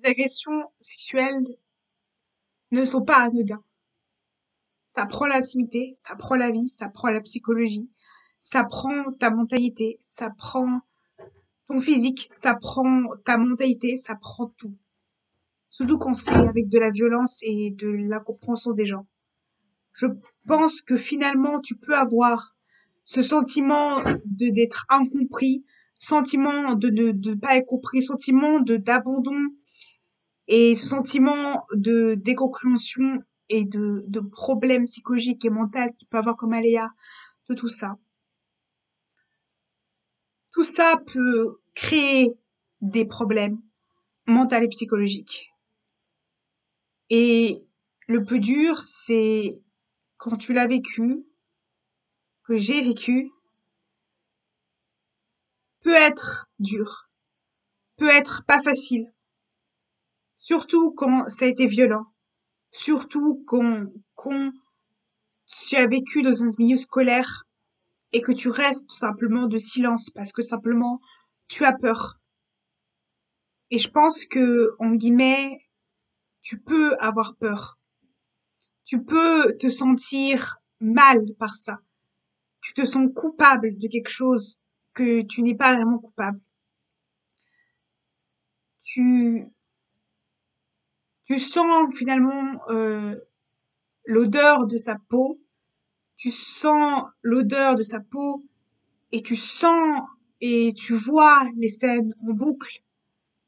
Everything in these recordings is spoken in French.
agressions sexuelles ne sont pas anodins. Ça prend l'intimité, ça prend la vie, ça prend la psychologie, ça prend ta mentalité, ça prend ton physique, ça prend ta mentalité, ça prend tout. Surtout quand c'est avec de la violence et de l'incompréhension des gens. Je pense que finalement, tu peux avoir ce sentiment d'être incompris, sentiment de pas être compris, sentiment d'abandon et ce sentiment de déconclusion et de problèmes psychologiques et mentaux qu'il peut avoir comme aléa de tout ça. Tout ça peut créer des problèmes mentaux et psychologiques. Et le plus dur, c'est quand tu l'as vécu, que j'ai vécu, peut être dur, peut être pas facile, surtout quand ça a été violent, surtout quand tu as vécu dans un milieu scolaire et que tu restes tout simplement de silence parce que simplement tu as peur. Et je pense que, en guillemets, tu peux avoir peur. Tu peux te sentir mal par ça. Tu te sens coupable de quelque chose que tu n'es pas vraiment coupable. Tu, tu sens finalement l'odeur de sa peau. Tu sens l'odeur de sa peau et tu sens et tu vois les scènes en boucle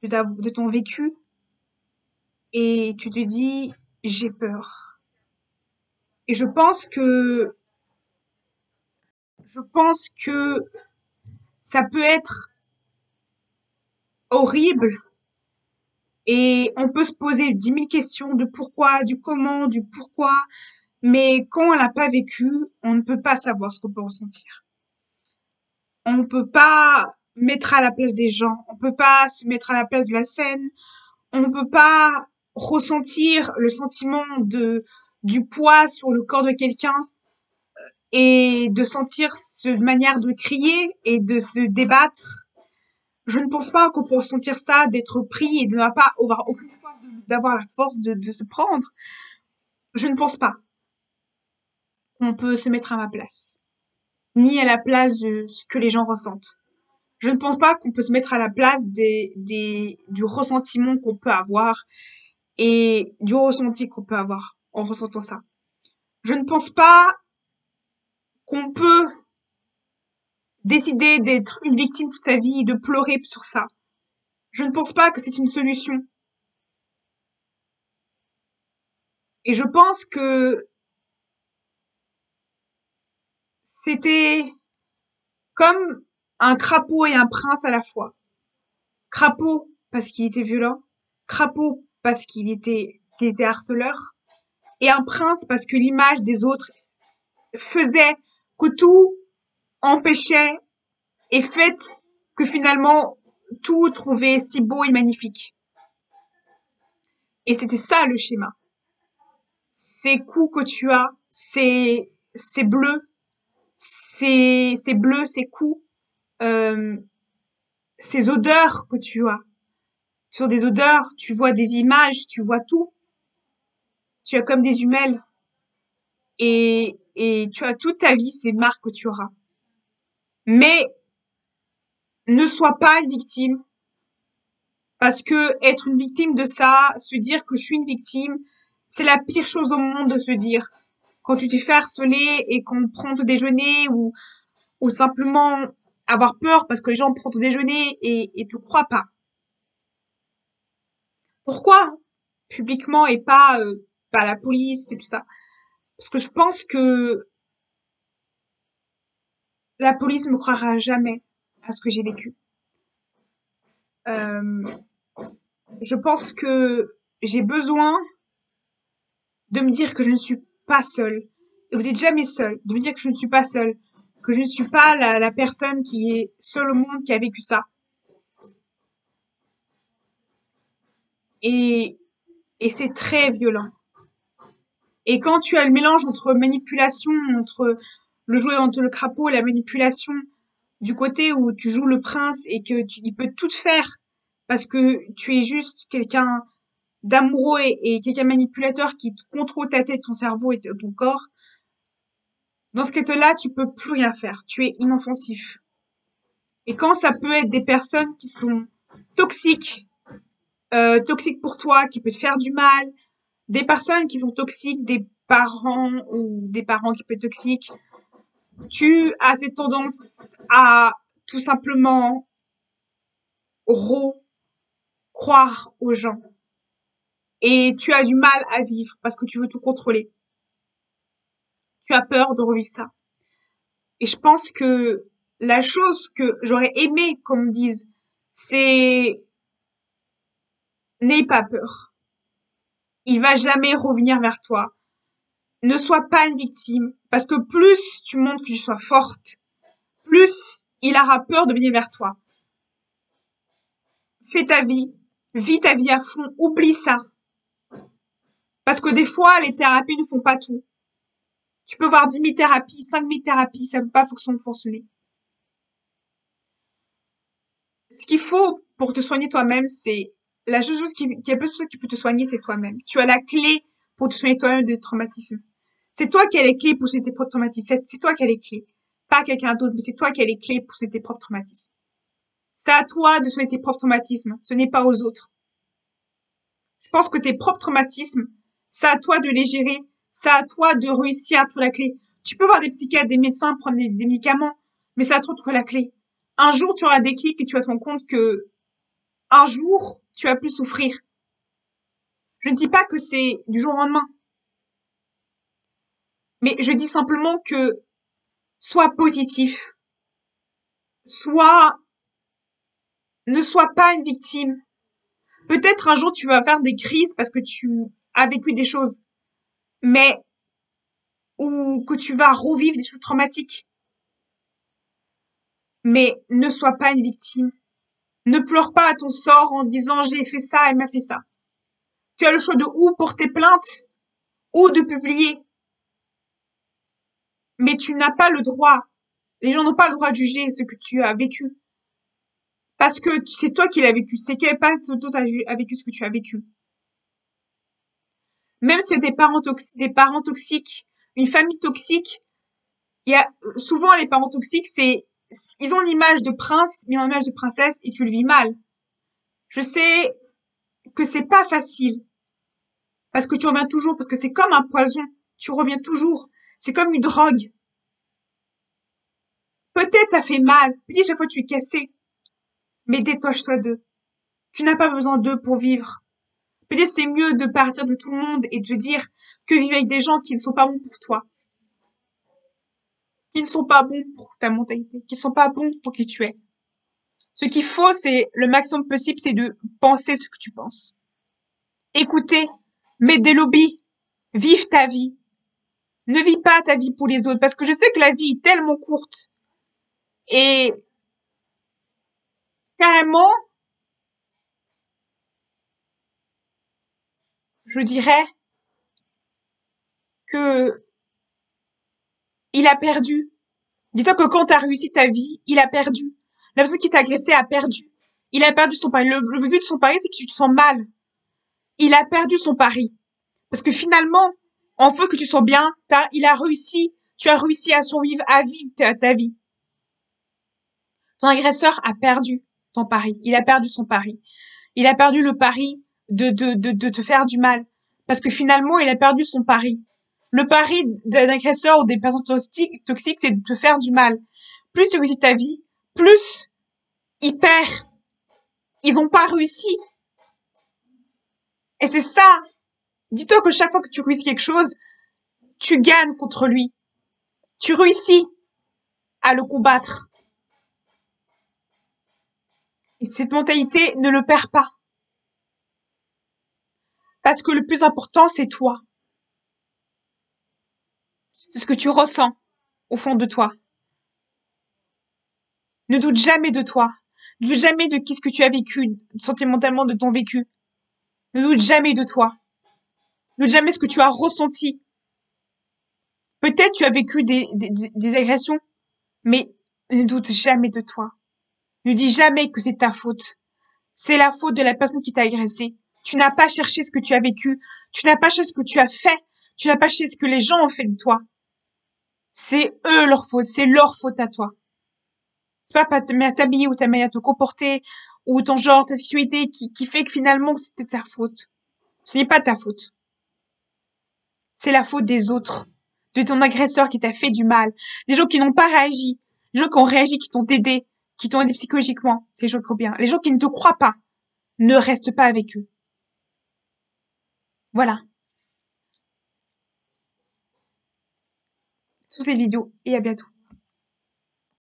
de ton vécu et tu te dis j'ai peur. Et je pense que ça peut être horrible et on peut se poser 10 000 questions de pourquoi, du comment, du pourquoi, mais quand on l'a pas vécu, on ne peut pas savoir ce qu'on peut ressentir. On ne peut pas mettre à la place des gens, on peut pas se mettre à la place de la scène, on ne peut pas ressentir le sentiment du poids sur le corps de quelqu'un et de sentir cette manière de crier et de se débattre. Je ne pense pas qu'on peut ressentir ça, d'être pris et de ne pas avoir aucune force, d'avoir la force de se prendre. Je ne pense pas qu'on peut se mettre à ma place, ni à la place de ce que les gens ressentent. Je ne pense pas qu'on peut se mettre à la place du ressentiment qu'on peut avoir et du ressenti qu'on peut avoir en ressentant ça. Je ne pense pas qu'on peut décider d'être une victime toute sa vie et de pleurer sur ça. Je ne pense pas que c'est une solution. Et je pense que c'était comme un crapaud et un prince à la fois. Crapaud parce qu'il était violent, crapaud parce qu'il était harceleur, et un prince parce que l'image des autres faisait que tout empêchait et fait que finalement tout trouvait si beau et magnifique. Et c'était ça le schéma. Ces coups que tu as, ces bleus, ces bleus, ces coups, euh, ces odeurs que tu as. Sur des odeurs, tu vois des images, tu vois tout. Tu as comme des jumelles. Et tu as toute ta vie ces marques que tu auras. Mais ne sois pas une victime. Parce que être une victime de ça, se dire que je suis une victime, c'est la pire chose au monde de se dire. Quand tu t'es fait harceler et qu'on prend ton déjeuner ou simplement avoir peur parce que les gens prennent ton déjeuner et te croient pas. Pourquoi publiquement et pas par la police et tout ça? Parce que je pense que la police me croira jamais à ce que j'ai vécu. Euh, je pense que j'ai besoin de me dire que je ne suis pas seule. Et vous n'êtes jamais seule. De me dire que je ne suis pas seule. Que je ne suis pas la personne qui est seule au monde qui a vécu ça. Et, et c'est très violent. Et quand tu as le mélange entre manipulation, entre le jouet entre le crapaud et la manipulation, du côté où tu joues le prince et que il peut tout faire parce que tu es juste quelqu'un d'amoureux et quelqu'un manipulateur qui contrôle ta tête, ton cerveau et ton corps, dans ce cas-là, tu peux plus rien faire. Tu es inoffensif. Et quand ça peut être des personnes qui sont toxiques, toxiques pour toi, qui peuvent te faire du mal, des personnes qui sont toxiques, des parents ou des parents qui peuvent être toxiques, tu as cette tendance à tout simplement croire aux gens. Et tu as du mal à vivre parce que tu veux tout contrôler. Tu as peur de revivre ça. Et je pense que la chose que j'aurais aimé qu'on me dise, c'est n'aie pas peur. Il va jamais revenir vers toi. Ne sois pas une victime, parce que plus tu montres que tu sois forte, plus il aura peur de venir vers toi. Fais ta vie, vis ta vie à fond, oublie ça. Parce que des fois, les thérapies ne font pas tout. Tu peux voir 10 000 thérapies, 5 000 thérapies, ça ne peut pas fonctionner. Ce qu'il faut pour te soigner toi-même, c'est la seule chose qui est plus qui peut te soigner, c'est toi-même. Tu as la clé pour te soigner toi-même des traumatismes. C'est toi qui as les clés pour soigner tes propres traumatismes. C'est toi qui as les clés. Pas quelqu'un d'autre, mais c'est toi qui as les clés pour soigner tes propres traumatismes. C'est à toi de soigner tes propres traumatismes. Ce n'est pas aux autres. Je pense que tes propres traumatismes, c'est à toi de les gérer. C'est à toi de réussir à trouver la clé. Tu peux voir des psychiatres, des médecins, prendre des médicaments, mais c'est à toi de trouver la clé. Un jour, tu auras des déclic et tu vas te rendre compte que un jour, tu vas plus souffrir. Je ne dis pas que c'est du jour au lendemain, mais je dis simplement que sois positif, ne sois pas une victime. Peut-être un jour tu vas faire des crises parce que tu as vécu des choses, mais ou que tu vas revivre des choses traumatiques. Mais ne sois pas une victime. Ne pleure pas à ton sort en disant j'ai fait ça et m'a fait ça. Tu as le choix de ou porter plainte ou de publier. Mais tu n'as pas le droit. Les gens n'ont pas le droit de juger ce que tu as vécu. Parce que c'est toi qui l'as vécu. C'est pas toi qui as vécu ce que tu as vécu. Même si des parents toxiques, une famille toxique, il y a souvent les parents toxiques, ils ont l'image de prince, mais ils ont l'image de princesse et tu le vis mal. Je sais que c'est pas facile parce que tu reviens toujours, parce que c'est comme un poison. Tu reviens toujours. C'est comme une drogue. Peut-être ça fait mal. Peut-être chaque fois tu es cassé. Mais détache-toi d'eux. Tu n'as pas besoin d'eux pour vivre. Peut-être c'est mieux de partir de tout le monde et de dire que vivre avec des gens qui ne sont pas bons pour toi. Qui ne sont pas bons pour ta mentalité. Qui ne sont pas bons pour qui tu es. Ce qu'il faut, c'est le maximum possible, c'est de penser ce que tu penses. Écouter. Mettre des lobbies. Vive ta vie. Ne vis pas ta vie pour les autres. Parce que je sais que la vie est tellement courte. Et carrément, je dirais que il a perdu. Dis-toi que quand t'as réussi ta vie, il a perdu. La personne qui t'a agressé a perdu. Il a perdu son pari. Le but de son pari, c'est que tu te sens mal. Il a perdu son pari. Parce que finalement, en fait que tu sens bien, il a réussi. Tu as réussi à survivre, à vivre ta vie. Ton agresseur a perdu ton pari. Il a perdu son pari. Il a perdu le pari de te faire du mal. Parce que finalement, il a perdu son pari. Le pari d'un agresseur ou des personnes toxiques, c'est de te faire du mal. Plus tu réussis ta vie, plus ils perdent. Ils ont pas réussi. Et c'est ça. Dis-toi que chaque fois que tu réussis quelque chose, tu gagnes contre lui. Tu réussis à le combattre. Et cette mentalité, ne le perds pas. Parce que le plus important, c'est toi. C'est ce que tu ressens au fond de toi. Ne doute jamais de toi. Ne doute jamais de ce que tu as vécu, sentimentalement de ton vécu. Ne doute jamais de toi. Ne doute jamais ce que tu as ressenti. Peut-être tu as vécu des agressions, mais ne doute jamais de toi. Ne dis jamais que c'est ta faute. C'est la faute de la personne qui t'a agressé. Tu n'as pas cherché ce que tu as vécu. Tu n'as pas cherché ce que tu as fait. Tu n'as pas cherché ce que les gens ont fait de toi. C'est eux leur faute. C'est leur faute à toi. C'est pas ta manière de t'habiller ou ta manière de te comporter ou ton genre, ta sexualité qui fait que finalement c'était ta faute. Ce n'est pas ta faute. C'est la faute des autres, de ton agresseur qui t'a fait du mal, des gens qui n'ont pas réagi, des gens qui ont réagi, qui t'ont aidé, qui t'ont aidé psychologiquement. C'est les gens qui ont bien. Les gens qui ne te croient pas, ne reste pas avec eux. Voilà. Sous cette vidéo et à bientôt.